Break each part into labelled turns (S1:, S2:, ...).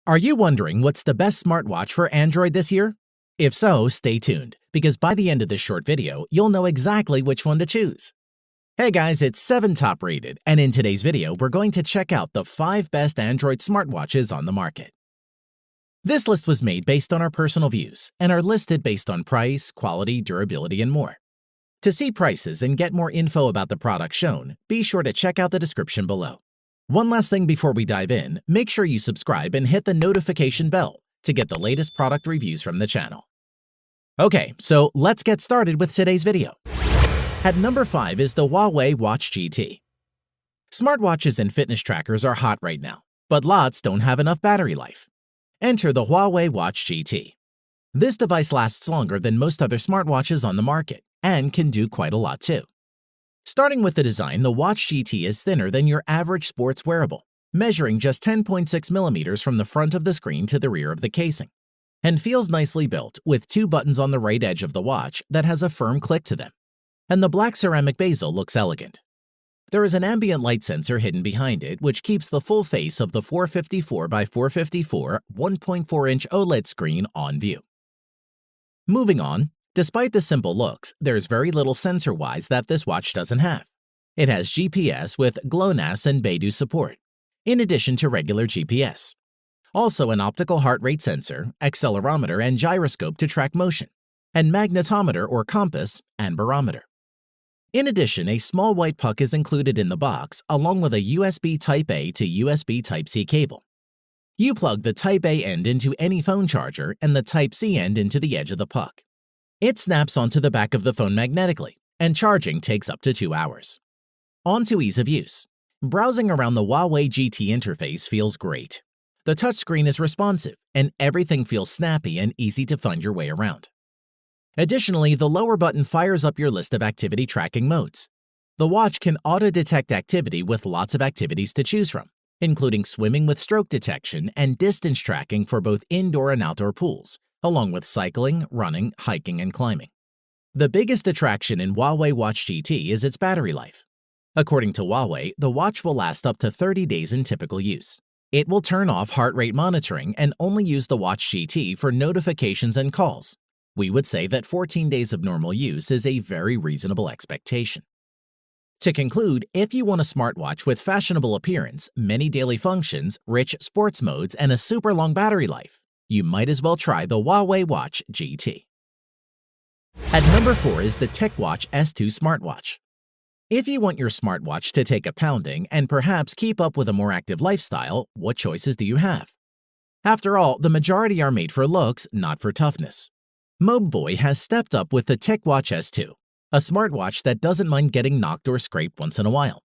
S1: Are you wondering what's the best smartwatch for Android this year? If so, stay tuned, because by the end of this short video, you'll know exactly which one to choose. Hey guys, it's 7 Top Rated, and in today's video, we're going to check out the 5 best Android smartwatches on the market. This list was made based on our personal views and are listed based on price, quality, durability, and more. To see prices and get more info about the products shown, be sure to check out the description below. One last thing before we dive in, make sure you subscribe and hit the notification bell to get the latest product reviews from the channel. Okay, so let's get started with today's video. At number 5 is the Huawei Watch GT. Smartwatches and fitness trackers are hot right now, but lots don't have enough battery life. Enter the Huawei Watch GT. This device lasts longer than most other smartwatches on the market and can do quite a lot too. Starting with the design, the Watch GT is thinner than your average sports wearable, measuring just 10.6 millimeters from the front of the screen to the rear of the casing, and feels nicely built with 2 buttons on the right edge of the watch that has a firm click to them. And the black ceramic bezel looks elegant. There is an ambient light sensor hidden behind it, which keeps the full face of the 454 by 454 1.4-inch OLED screen on view. Moving on, despite the simple looks, there's very little sensor-wise that this watch doesn't have. It has GPS with GLONASS and Beidou support, in addition to regular GPS. Also an optical heart rate sensor, accelerometer and gyroscope to track motion, and magnetometer or compass and barometer. In addition, a small white puck is included in the box along with a USB Type-A to USB Type-C cable. You plug the Type-A end into any phone charger and the Type-C end into the edge of the puck. It snaps onto the back of the phone magnetically, and charging takes up to 2 hours. On to ease of use. Browsing around the Huawei GT interface feels great. The touchscreen is responsive, and everything feels snappy and easy to find your way around. Additionally, the lower button fires up your list of activity tracking modes. The watch can auto-detect activity with lots of activities to choose from, including swimming with stroke detection and distance tracking for both indoor and outdoor pools, along with cycling, running, hiking, and climbing. The biggest attraction in Huawei Watch GT is its battery life. According to Huawei, the watch will last up to 30 days in typical use. It will turn off heart rate monitoring and only use the Watch GT for notifications and calls. We would say that 14 days of normal use is a very reasonable expectation. To conclude, if you want a smartwatch with fashionable appearance, many daily functions, rich sports modes, and a super long battery life, you might as well try the Huawei Watch GT. At number 4 is the TicWatch S2 smartwatch. If you want your smartwatch to take a pounding and perhaps keep up with a more active lifestyle, what choices do you have? After all, the majority are made for looks, not for toughness. Mobvoi has stepped up with the TicWatch S2, a smartwatch that doesn't mind getting knocked or scraped once in a while.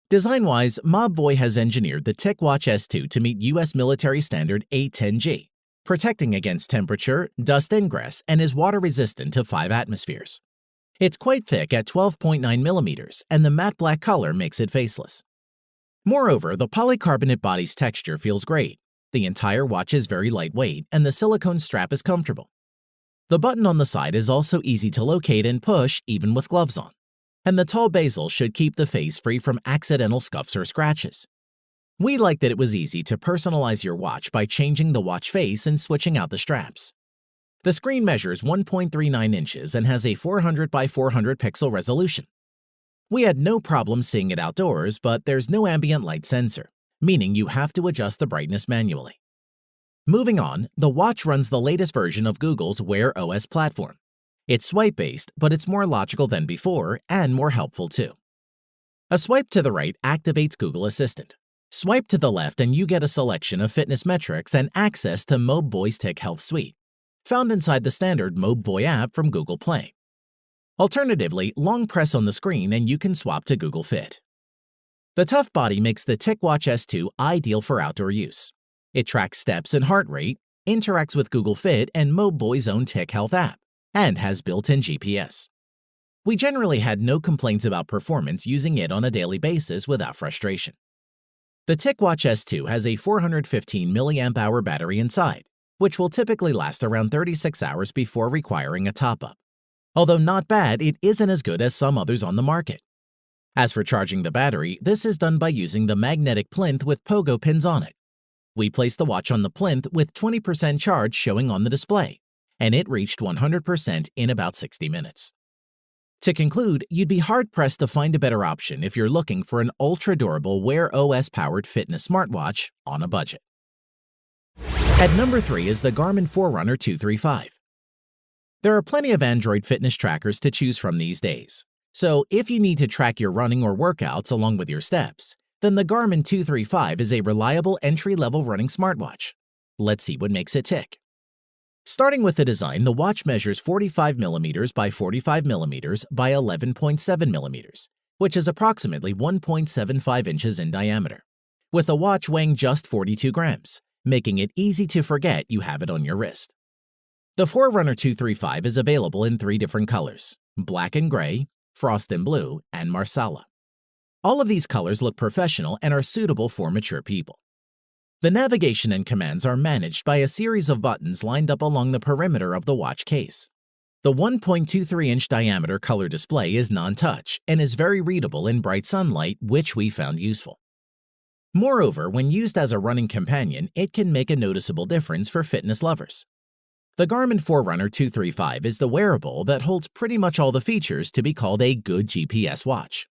S1: Design-wise, Mobvoi has engineered the TicWatch S2 to meet US military standard A10G, protecting against temperature, dust ingress, and is water-resistant to 5 atmospheres. It's quite thick at 12.9 millimeters, and the matte black color makes it faceless. Moreover, the polycarbonate body's texture feels great. The entire watch is very lightweight, and the silicone strap is comfortable. The button on the side is also easy to locate and push even with gloves on, and the tall bezel should keep the face free from accidental scuffs or scratches. We like that it was easy to personalize your watch by changing the watch face and switching out the straps. The screen measures 1.39 inches and has a 400 by 400 pixel resolution. We had no problem seeing it outdoors, but there's no ambient light sensor, meaning you have to adjust the brightness manually. Moving on, the watch runs the latest version of Google's Wear OS platform. It's swipe-based, but it's more logical than before and more helpful too. A swipe to the right activates Google Assistant. Swipe to the left and you get a selection of fitness metrics and access to Mobvoi's Tic Health Suite, found inside the standard Mobvoi app from Google Play. Alternatively, long press on the screen and you can swap to Google Fit. The tough body makes the TicWatch S2 ideal for outdoor use. It tracks steps and heart rate, interacts with Google Fit and Mobvoi's own Tic Health app, and has built-in GPS. We generally had no complaints about performance using it on a daily basis without frustration. The TicWatch S2 has a 415 mAh battery inside, which will typically last around 36 hours before requiring a top-up. Although not bad, it isn't as good as some others on the market. As for charging the battery, this is done by using the magnetic plinth with pogo pins on it. We placed the watch on the plinth with 20% charge showing on the display, and it reached 100% in about 60 minutes. To conclude, you'd be hard-pressed to find a better option if you're looking for an ultra-durable Wear OS-powered fitness smartwatch on a budget. At number 3 is the Garmin Forerunner 235. There are plenty of Android fitness trackers to choose from these days, so if you need to track your running or workouts along with your steps, then the Garmin 235 is a reliable entry-level running smartwatch. Let's see what makes it tick. Starting with the design, the watch measures 45mm by 45mm by 11.7mm, which is approximately 1.75 inches in diameter, with the watch weighing just 42 grams, making it easy to forget you have it on your wrist. The Forerunner 235 is available in 3 different colors: black and gray, frost and blue, and marsala. All of these colors look professional and are suitable for mature people. The navigation and commands are managed by a series of buttons lined up along the perimeter of the watch case. The 1.23-inch diameter color display is non-touch and is very readable in bright sunlight, which we found useful. Moreover, when used as a running companion, it can make a noticeable difference for fitness lovers. The Garmin Forerunner 235 is the wearable that holds pretty much all the features to be called a good GPS watch.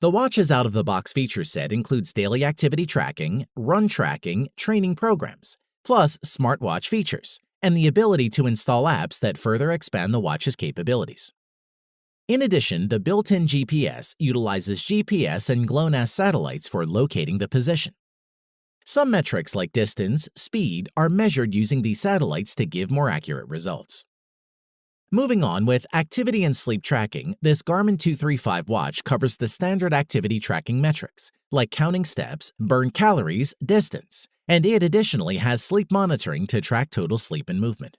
S1: The watch's out-of-the-box feature set includes daily activity tracking, run tracking, training programs, plus smartwatch features, and the ability to install apps that further expand the watch's capabilities. In addition, the built-in GPS utilizes GPS and GLONASS satellites for locating the position. Some metrics like distance, speed are measured using these satellites to give more accurate results. Moving on with activity and sleep tracking, this Garmin 235 watch covers the standard activity tracking metrics, like counting steps, burned calories, distance, and it additionally has sleep monitoring to track total sleep and movement.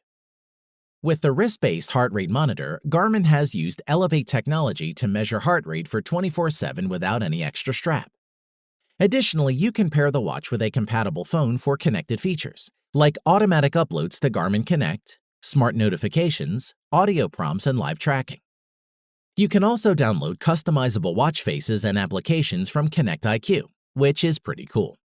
S1: With the wrist-based heart rate monitor, Garmin has used Elevate technology to measure heart rate for 24/7 without any extra strap. Additionally, you can pair the watch with a compatible phone for connected features, like automatic uploads to Garmin Connect, smart notifications, audio prompts, and live tracking. You can also download customizable watch faces and applications from Connect IQ, which is pretty cool.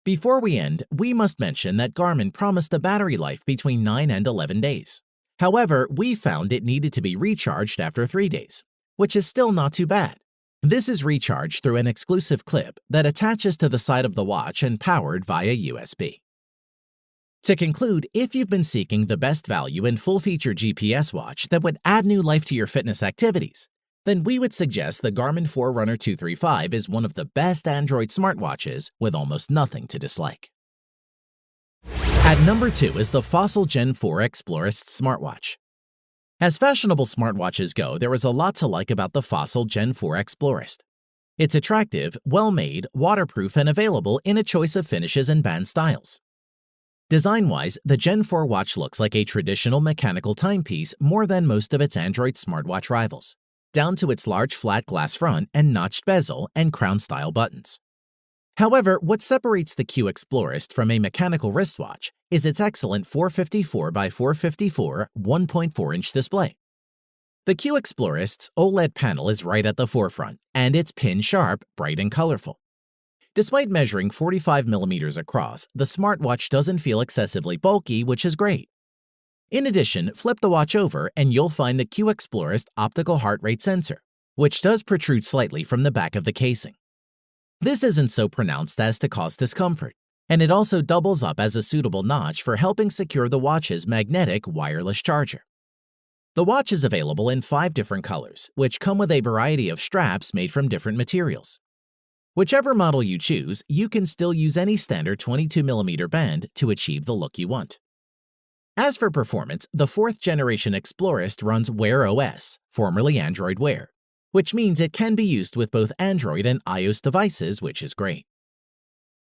S1: Before we end, we must mention that Garmin promised a battery life between 9 and 11 days. However, we found it needed to be recharged after 3 days, which is still not too bad. This is recharged through an exclusive clip that attaches to the side of the watch and powered via USB. To conclude, if you've been seeking the best value and full-feature GPS watch that would add new life to your fitness activities, then we would suggest the Garmin Forerunner 235 is one of the best Android smartwatches with almost nothing to dislike. At number 2 is the Fossil Gen 4 Explorist smartwatch. As fashionable smartwatches go, there is a lot to like about the Fossil Gen 4 Explorist. It's attractive, well-made, waterproof, and available in a choice of finishes and band styles. Design-wise, the Gen 4 watch looks like a traditional mechanical timepiece more than most of its Android smartwatch rivals, down to its large flat glass front and notched bezel and crown-style buttons. However, what separates the Q Explorist from a mechanical wristwatch is its excellent 454 by 454 1.4-inch display. The Q Explorist's OLED panel is right at the forefront, and it's pin-sharp, bright, and colorful. Despite measuring 45mm across, the smartwatch doesn't feel excessively bulky, which is great. In addition, flip the watch over and you'll find the Q Explorist optical heart rate sensor, which does protrude slightly from the back of the casing. This isn't so pronounced as to cause discomfort, and it also doubles up as a suitable notch for helping secure the watch's magnetic wireless charger. The watch is available in 5 different colors, which come with a variety of straps made from different materials. Whichever model you choose, you can still use any standard 22mm band to achieve the look you want. As for performance, the 4th generation Explorist runs Wear OS, formerly Android Wear, which means it can be used with both Android and iOS devices, which is great.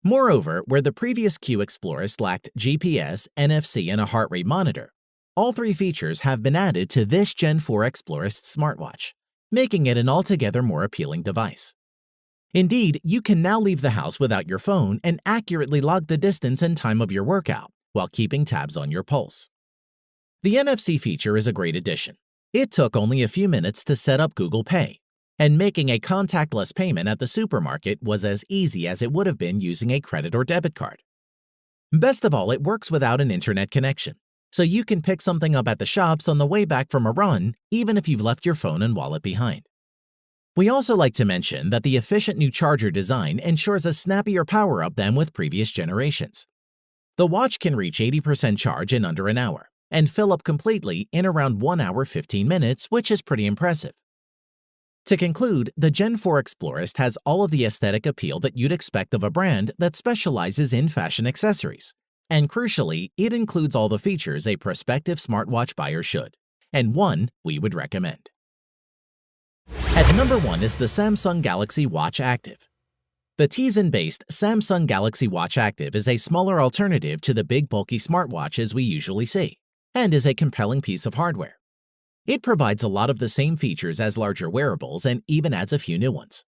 S1: Moreover, where the previous Q Explorist lacked GPS, NFC, and a heart rate monitor, all 3 features have been added to this Gen 4 Explorist smartwatch, making it an altogether more appealing device. Indeed, you can now leave the house without your phone and accurately log the distance and time of your workout while keeping tabs on your pulse. The NFC feature is a great addition. It took only a few minutes to set up Google Pay, and making a contactless payment at the supermarket was as easy as it would have been using a credit or debit card. Best of all, it works without an internet connection, so you can pick something up at the shops on the way back from a run, even if you've left your phone and wallet behind. We also like to mention that the efficient new charger design ensures a snappier power-up than with previous generations. The watch can reach 80% charge in under an hour and fill up completely in around 1 hour 15 minutes, which is pretty impressive. To conclude, the Gen 4 Explorist has all of the aesthetic appeal that you'd expect of a brand that specializes in fashion accessories. And crucially, it includes all the features a prospective smartwatch buyer should, and one we would recommend. At number 1 is the Samsung Galaxy Watch Active. The Tizen-based Samsung Galaxy Watch Active is a smaller alternative to the big bulky smartwatches we usually see, and is a compelling piece of hardware. It provides a lot of the same features as larger wearables and even adds a few new ones.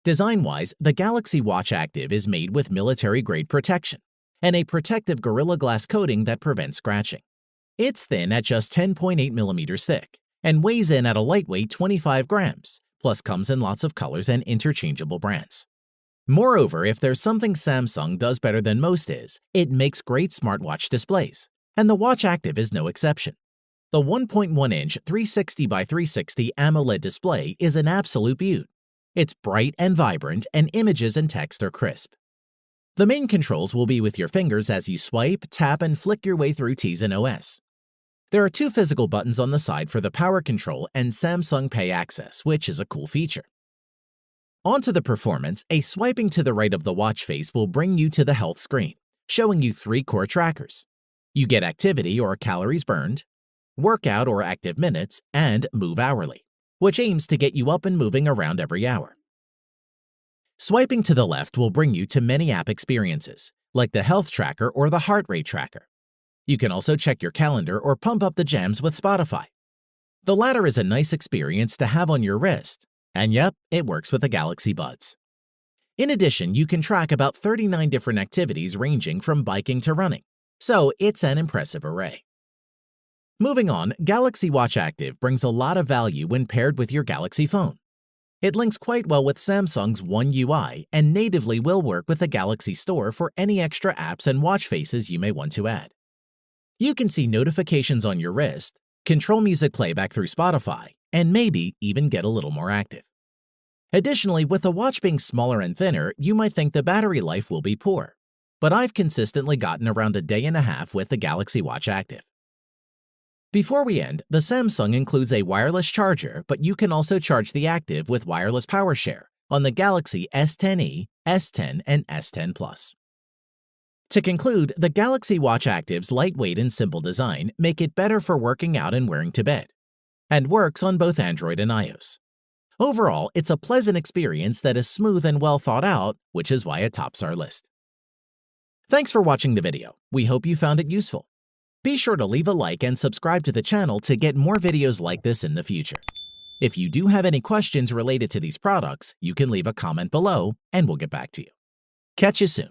S1: Design-wise, the Galaxy Watch Active is made with military-grade protection and a protective Gorilla Glass coating that prevents scratching. It's thin at just 10.8 millimeters thick and weighs in at a lightweight 25 grams, plus comes in lots of colors and interchangeable brands. Moreover, if there's something Samsung does better than most is, it makes great smartwatch displays, and the Watch Active is no exception. The 1.1-inch 360 by 360 AMOLED display is an absolute beaut. It's bright and vibrant, and images and text are crisp. The main controls will be with your fingers as you swipe, tap, and flick your way through Tizen OS. There are 2 physical buttons on the side for the power control and Samsung Pay access, which is a cool feature. Onto the performance, a swiping to the right of the watch face will bring you to the health screen, showing you 3 core trackers. You get activity or calories burned, workout or active minutes, and move hourly, which aims to get you up and moving around every hour. Swiping to the left will bring you to many app experiences, like the health tracker or the heart rate tracker. You can also check your calendar or pump up the jams with Spotify. The latter is a nice experience to have on your wrist, and yep, it works with the Galaxy Buds. In addition, you can track about 39 different activities ranging from biking to running, so it's an impressive array. Moving on, Galaxy Watch Active brings a lot of value when paired with your Galaxy phone. It links quite well with Samsung's One UI and natively will work with the Galaxy Store for any extra apps and watch faces you may want to add. You can see notifications on your wrist, control music playback through Spotify, and maybe even get a little more active. Additionally, with the watch being smaller and thinner, you might think the battery life will be poor, but I've consistently gotten around a day and a half with the Galaxy Watch Active. Before we end, the Samsung includes a wireless charger, but you can also charge the Active with wireless power share on the Galaxy S10e, S10, and S10 Plus. To conclude, the Galaxy Watch Active's lightweight and simple design make it better for working out and wearing to bed, and works on both Android and iOS. Overall, it's a pleasant experience that is smooth and well thought out, which is why it tops our list. Thanks for watching the video. We hope you found it useful. Be sure to leave a like and subscribe to the channel to get more videos like this in the future. If you do have any questions related to these products, you can leave a comment below and we'll get back to you. Catch you soon.